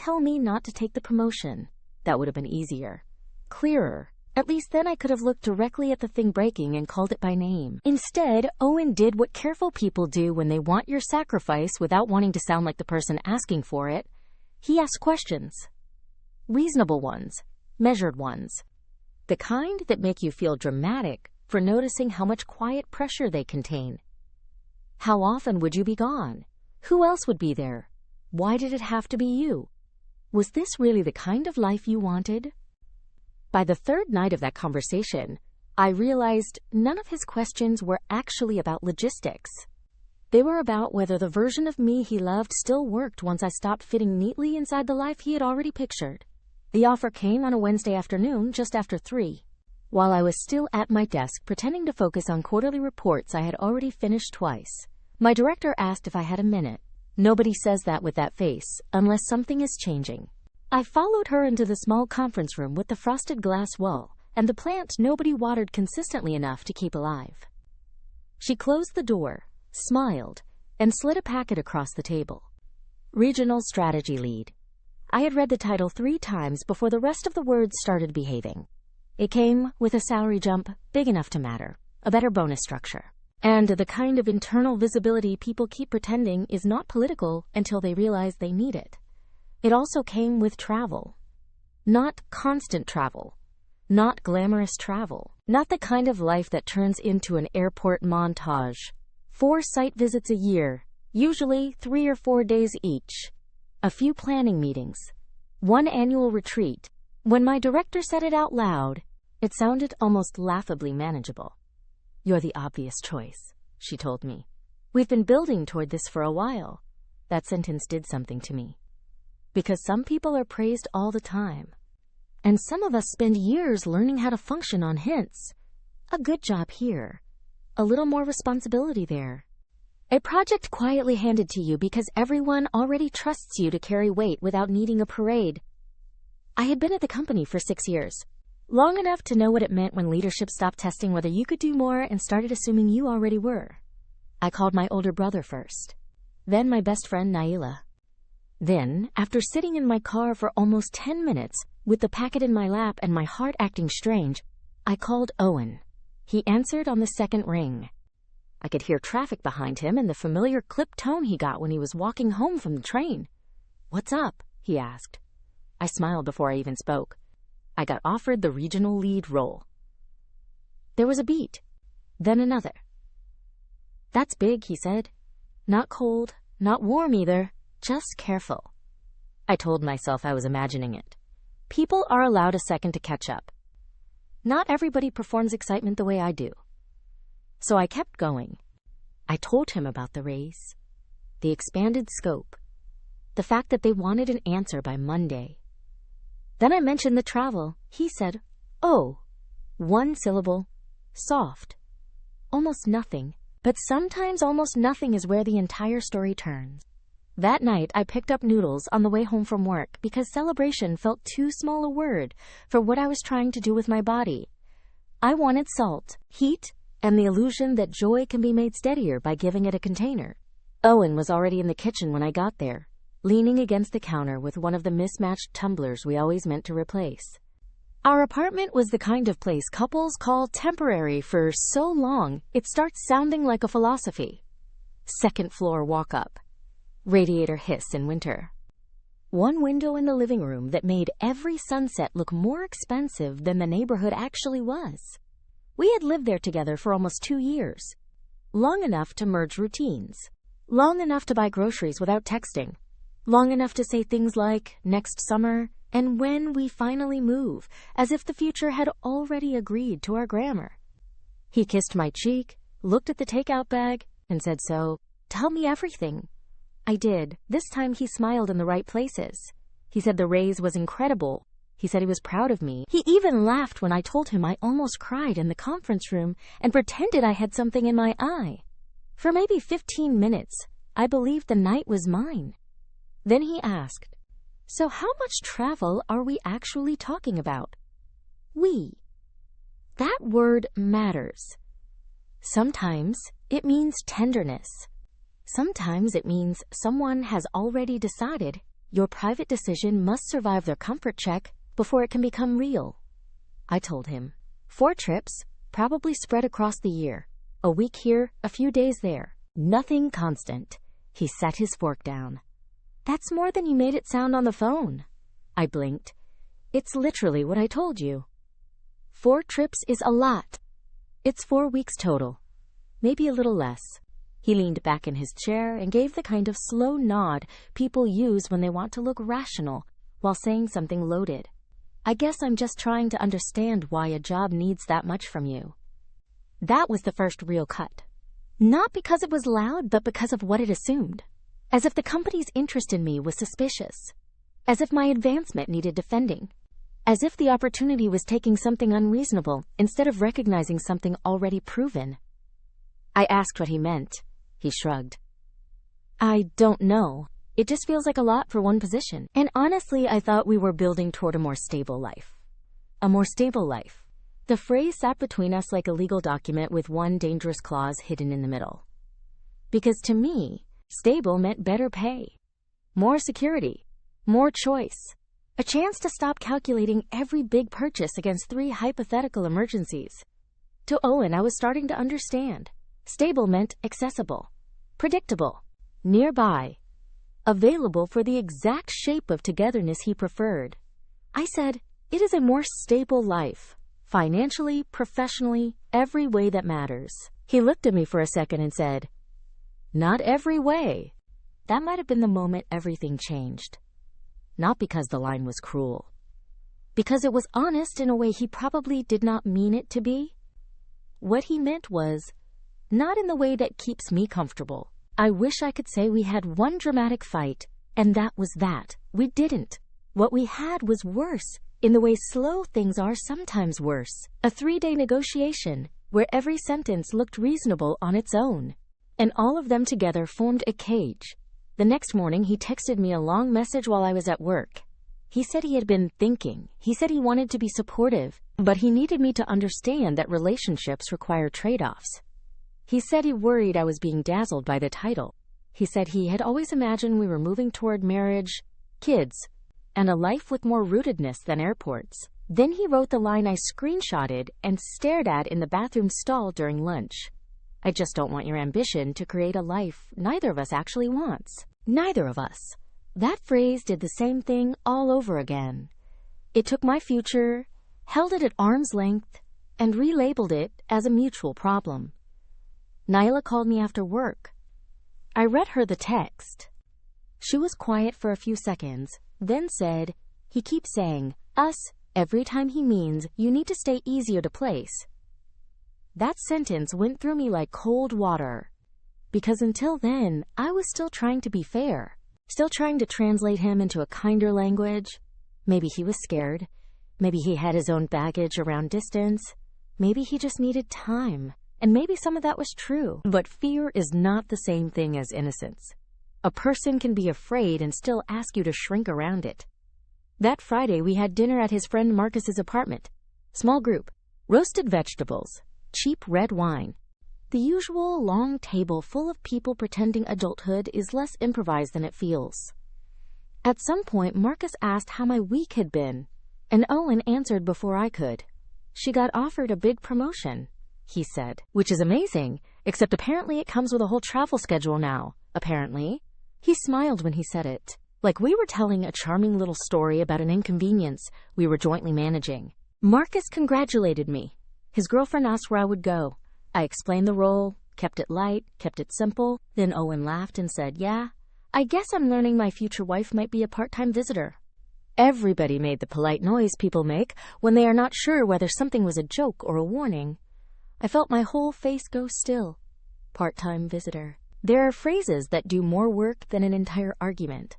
tell me not to take the promotion? That would have been easier. Clearer. At least then I could have looked directly at the thing breaking and called it by name. Instead, Owen did what careful people do when they want your sacrifice without wanting to sound like the person asking for it. He asked questions. Reasonable ones. Measured ones. The kind that make you feel dramatic for noticing how much quiet pressure they contain. How often would you be gone? Who else would be there? Why did it have to be you? Was this really the kind of life you wanted? By the third night of that conversation, I realized none of his questions were actually about logistics. They were about whether the version of me he loved still worked once I stopped fitting neatly inside the life he had already pictured. The offer came on a Wednesday afternoon just after 3. While I was still at my desk pretending to focus on quarterly reports I had already finished twice, my director asked if I had a minute. Nobody says that with that face, unless something is changing. I followed her into the small conference room with the frosted glass wall and the plant nobody watered consistently enough to keep alive. She closed the door, smiled, and slid a packet across the table. Regional Strategy Lead. I had read the title 3 times before the rest of the words started behaving. It came with a salary jump big enough to matter, a better bonus structure, and the kind of internal visibility people keep pretending is not political until they realize they need it. It also came with travel. Not constant travel. Not glamorous travel. Not the kind of life that turns into an airport montage. 4 site visits a year, usually 3 or 4 days each. A few planning meetings. 1 annual retreat. When my director said it out loud, it sounded almost laughably manageable. "You're the obvious choice," she told me. "We've been building toward this for a while." That sentence did something to me. Because some people are praised all the time. And some of us spend years learning how to function on hints. A good job here. A little more responsibility there. A project quietly handed to you because everyone already trusts you to carry weight without needing a parade. I had been at the company for 6 years. Long enough to know what it meant when leadership stopped testing whether you could do more and started assuming you already were. I called my older brother first. Then my best friend Naila. Then, after sitting in my car for almost 10 minutes, with the packet in my lap and my heart acting strange, I called Owen. He answered on the second ring. I could hear traffic behind him and the familiar clipped tone he got when he was walking home from the train. "What's up?" he asked. I smiled before I even spoke. I got offered the regional lead role. There was a beat, then another. "That's big," he said. "Not cold, not warm either. Just careful." I told myself I was imagining it. People are allowed a second to catch up. Not everybody performs excitement the way I do. So I kept going. I told him about the raise, the expanded scope, the fact that they wanted an answer by Monday. Then I mentioned the travel. He said, "Oh, 1 syllable, soft, almost nothing." But sometimes almost nothing is where the entire story turns. That night, I picked up noodles on the way home from work because celebration felt too small a word for what I was trying to do with my body. I wanted salt, heat, and the illusion that joy can be made steadier by giving it a container. Owen was already in the kitchen when I got there, leaning against the counter with one of the mismatched tumblers we always meant to replace. Our apartment was the kind of place couples call temporary for so long it starts sounding like a philosophy. 2nd floor walk up. Radiator hiss in winter. 1 window in the living room that made every sunset look more expensive than the neighborhood actually was. We had lived there together for almost 2 years. Long enough to merge routines. Long enough to buy groceries without texting. Long enough to say things like, "next summer," and "when we finally move," as if the future had already agreed to our grammar. He kissed my cheek, looked at the takeout bag, and said, "So, tell me everything." I did. This time he smiled in the right places. He said the raise was incredible. He said he was proud of me. He even laughed when I told him I almost cried in the conference room and pretended I had something in my eye. For maybe 15 minutes, I believed the night was mine. Then he asked, "So how much travel are we actually talking about?" We. That word matters. Sometimes it means tenderness. Sometimes it means someone has already decided Your private decision must survive their comfort check before it can become real. I told him. 4 trips, probably spread across the year. A week here, a few days there. Nothing constant. He set his fork down. That's more than you made it sound on the phone. I blinked. It's literally what I told you. 4 trips is a lot. It's 4 weeks total. Maybe a little less. He leaned back in his chair and gave the kind of slow nod people use when they want to look rational while saying something loaded. I guess I'm just trying to understand why a job needs that much from you. That was the first real cut. Not because it was loud, but because of what it assumed. As if the company's interest in me was suspicious. As if my advancement needed defending. As if the opportunity was taking something unreasonable instead of recognizing something already proven. I asked what he meant. He shrugged. I don't know. It just feels like a lot for one position. And honestly, I thought we were building toward a more stable life. A more stable life. The phrase sat between us like a legal document with one dangerous clause hidden in the middle. Because to me, stable meant better pay, more security, more choice, a chance to stop calculating every big purchase against 3 hypothetical emergencies. To Owen, I was starting to understand. Stable meant accessible, predictable, nearby, available for the exact shape of togetherness he preferred. I said, it is a more stable life. Financially, professionally, every way that matters. He looked at me for a second and said, not every way. That might have been the moment everything changed. Not because the line was cruel. Because it was honest in a way he probably did not mean it to be. What he meant was, not in the way that keeps me comfortable. I wish I could say we had one dramatic fight, and that was that. We didn't. What we had was worse. In the way slow things are sometimes worse. A 3-day negotiation where every sentence looked reasonable on its own. And all of them together formed a cage. The next morning he texted me a long message while I was at work. He said he had been thinking. He said he wanted to be supportive, but he needed me to understand that relationships require trade-offs. He said he worried I was being dazzled by the title. He said he had always imagined we were moving toward marriage, kids, and a life with more rootedness than airports. Then he wrote the line I screenshotted and stared at in the bathroom stall during lunch. I just don't want your ambition to create a life neither of us actually wants. Neither of us. That phrase did the same thing all over again. It took my future, held it at arm's length, and relabeled it as a mutual problem. Nyla called me after work. I read her the text. She was quiet for a few seconds, then said, he keeps saying, us, every time he means you need to stay easier to place. That sentence went through me like cold water. Because until then, I was still trying to be fair. Still trying to translate him into a kinder language. Maybe he was scared. Maybe he had his own baggage around distance. Maybe he just needed time. And maybe some of that was true. But fear is not the same thing as innocence. A person can be afraid and still ask you to shrink around it. That Friday we had dinner at his friend Marcus's apartment. Small group. Roasted vegetables. Cheap red wine. The usual long table full of people pretending adulthood is less improvised than it feels. At some point, Marcus asked how my week had been, and Owen answered before I could. She got offered a big promotion, he said, which is amazing, except apparently it comes with a whole travel schedule now, apparently. He smiled when he said it, like we were telling a charming little story about an inconvenience we were jointly managing. Marcus congratulated me. His girlfriend asked where I would go. I explained the role, kept it light, kept it simple. Then Owen laughed and said, yeah, I guess I'm learning my future wife might be a part-time visitor. Everybody made the polite noise people make when they are not sure whether something was a joke or a warning. I felt my whole face go still. Part-time visitor. There are phrases that do more work than an entire argument.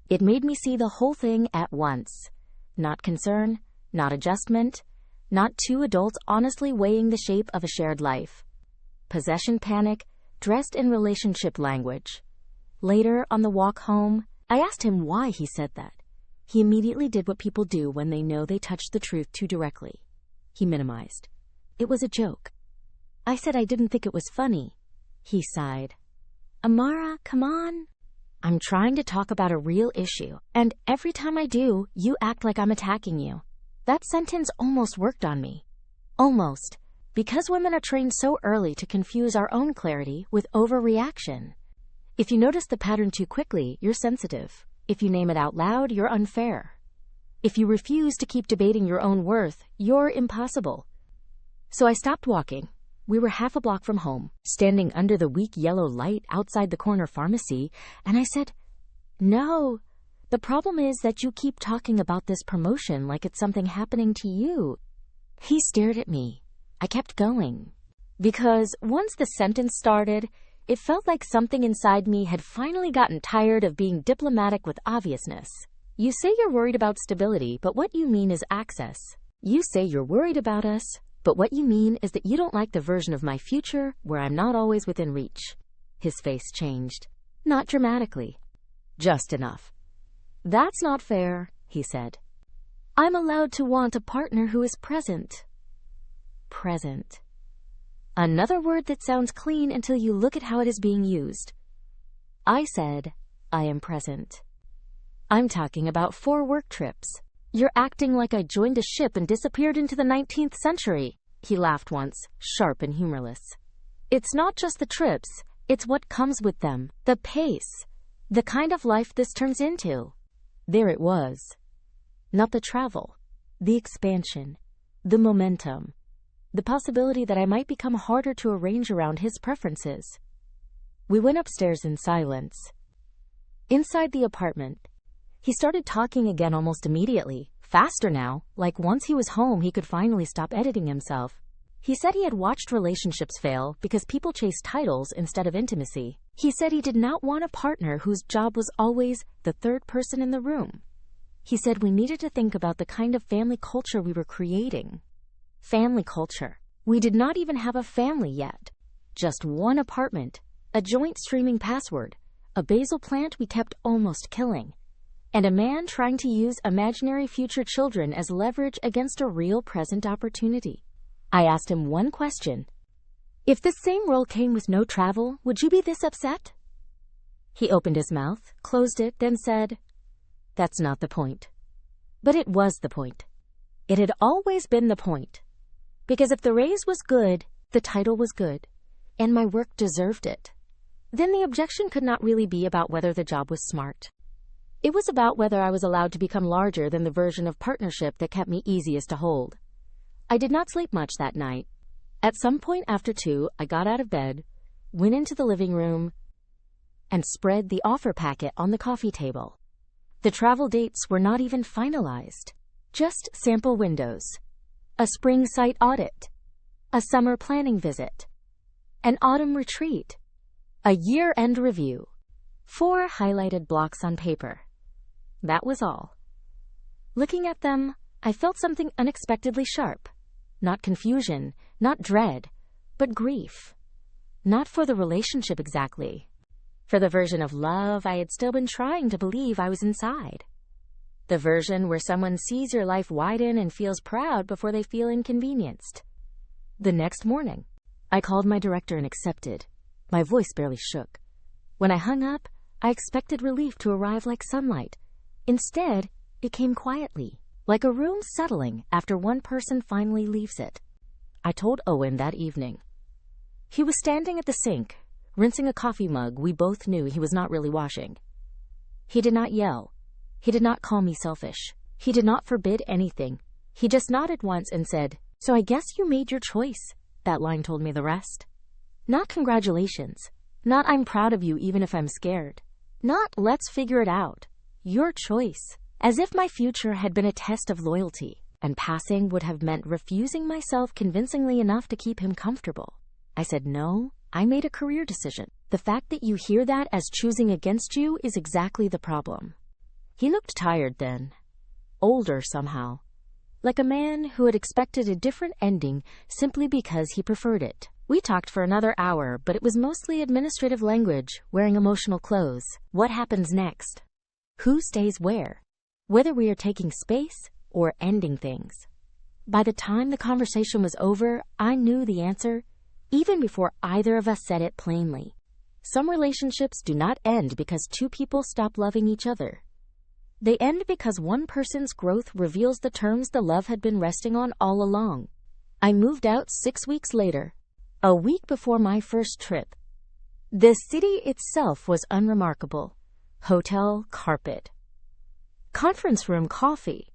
It made me see the whole thing at once. Not concern, not adjustment, not 2 adults honestly weighing the shape of a shared life. Possession panic, dressed in relationship language. Later, on the walk home, I asked him why he said that. He immediately did what people do when they know they touched the truth too directly. He minimized. It was a joke. I said I didn't think it was funny. He sighed. Amara, come on. I'm trying to talk about a real issue, and every time I do, you act like I'm attacking you. That sentence almost worked on me. Almost. Because women are trained so early to confuse our own clarity with overreaction. If you notice the pattern too quickly, you're sensitive. If you name it out loud, you're unfair. If you refuse to keep debating your own worth, you're impossible. So I stopped walking. We were half a block from home, standing under the weak yellow light outside the corner pharmacy, and I said, "No, the problem is that you keep talking about this promotion like it's something happening to you." He stared at me. I kept going. Because once the sentence started, it felt like something inside me had finally gotten tired of being diplomatic with obviousness. You say you're worried about stability, but what you mean is access. You say you're worried about us, but what you mean is that you don't like the version of my future where I'm not always within reach. His face changed. Not dramatically. Just enough. "That's not fair," he said. "I'm allowed to want a partner who is present." Present. Another word that sounds clean until you look at how it is being used. I said, "I am present." I'm talking about 4 work trips. You're acting like I joined a ship and disappeared into the 19th century. He laughed once, sharp and humorless. It's not just the trips, it's what comes with them, the pace, the kind of life this turns into. There it was. Not the travel, the expansion, the momentum, the possibility that I might become harder to arrange around his preferences. We went upstairs in silence. Inside the apartment, he started talking again almost immediately, faster now, like once he was home he could finally stop editing himself. He said he had watched relationships fail because people chase titles instead of intimacy. He said he did not want a partner whose job was always the third person in the room. He said we needed to think about the kind of family culture we were creating. Family culture. We did not even have a family yet. Just one apartment, a joint streaming password, a basil plant we kept almost killing, and a man trying to use imaginary future children as leverage against a real present opportunity. I asked him one question. If this same role came with no travel, would you be this upset? He opened his mouth, closed it, then said, "That's not the point." But it was the point. It had always been the point. Because if the raise was good, the title was good, and my work deserved it. Then the objection could not really be about whether the job was smart. It was about whether I was allowed to become larger than the version of partnership that kept me easiest to hold. I did not sleep much that night. At some point after 2, I got out of bed, went into the living room, and spread the offer packet on the coffee table. The travel dates were not even finalized, just sample windows. A spring site audit, a summer planning visit, an autumn retreat, a year-end review, 4 highlighted blocks on paper. That was all. Looking at them, I felt something unexpectedly sharp. Not confusion, not dread, but grief. Not for the relationship exactly. For the version of love I had still been trying to believe I was inside. The version where someone sees your life widen and feels proud before they feel inconvenienced. The next morning, I called my director and accepted. My voice barely shook. When I hung up, I expected relief to arrive like sunlight. Instead, it came quietly, like a room settling after one person finally leaves it. I told Owen that evening. He was standing at the sink, rinsing a coffee mug we both knew he was not really washing. He did not yell. He did not call me selfish. He did not forbid anything. He just nodded once and said, "So I guess you made your choice." That line told me the rest. Not congratulations. Not I'm proud of you even if I'm scared. Not let's figure it out. Your choice. As if my future had been a test of loyalty, and passing would have meant refusing myself convincingly enough to keep him comfortable. I said no. I made a career decision. The fact that you hear that as choosing against you is exactly the problem. He looked tired then. Older somehow. Like a man who had expected a different ending simply because he preferred it. We talked for another hour, but it was mostly administrative language, wearing emotional clothes. What happens next? Who stays where? Whether we are taking space or ending things. By the time the conversation was over, I knew the answer, even before either of us said it plainly. Some relationships do not end because two people stop loving each other. They end because one person's growth reveals the terms the love had been resting on all along. I moved out 6 weeks later, a week before my first trip. The city itself was unremarkable. Hotel carpet. Conference room coffee.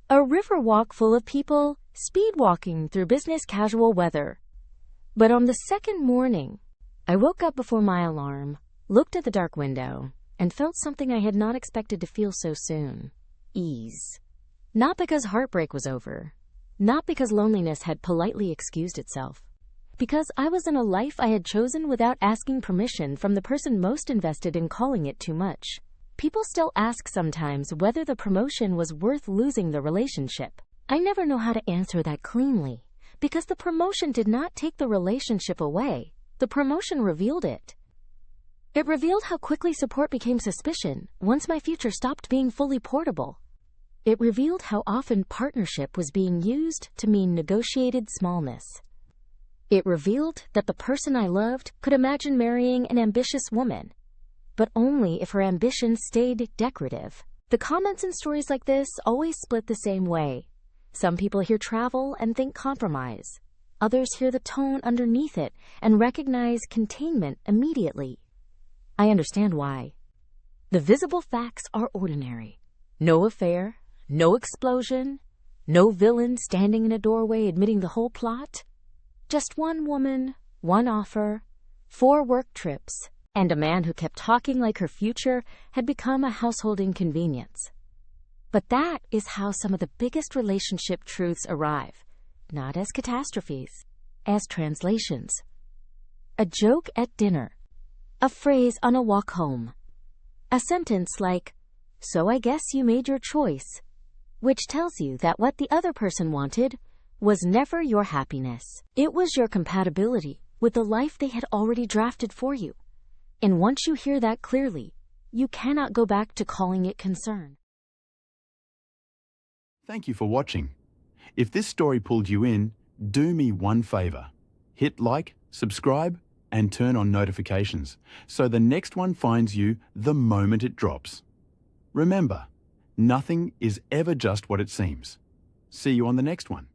A river walk full of people speed walking through business casual weather. But on the second morning, I woke up before my alarm, looked at the dark window, and felt something I had not expected to feel so soon. Ease. Not because heartbreak was over. Not because loneliness had politely excused itself. Because I was in a life I had chosen without asking permission from the person most invested in calling it too much. People still ask sometimes whether the promotion was worth losing the relationship. I never know how to answer that cleanly, because the promotion did not take the relationship away. The promotion revealed it. It revealed how quickly support became suspicion once my future stopped being fully portable. It revealed how often partnership was being used to mean negotiated smallness. It revealed that the person I loved could imagine marrying an ambitious woman, but only if her ambition stayed decorative. The comments in stories like this always split the same way. Some people hear travel and think compromise. Others hear the tone underneath it and recognize containment immediately. I understand why. The visible facts are ordinary. No affair, no explosion, no villain standing in a doorway admitting the whole plot. Just one woman, one offer, 4 work trips, and a man who kept talking like her future had become a household inconvenience. But that is how some of the biggest relationship truths arrive, not as catastrophes, as translations. A joke at dinner. A phrase on a walk home. A sentence like, "So I guess you made your choice," which tells you that what the other person wanted was never your happiness. It was your compatibility with the life they had already drafted for you. And once you hear that clearly, you cannot go back to calling it concern. Thank you for watching. If this story pulled you in, do me one favor. Hit like, subscribe, and turn on notifications so the next one finds you the moment it drops. Remember, nothing is ever just what it seems. See you on the next one.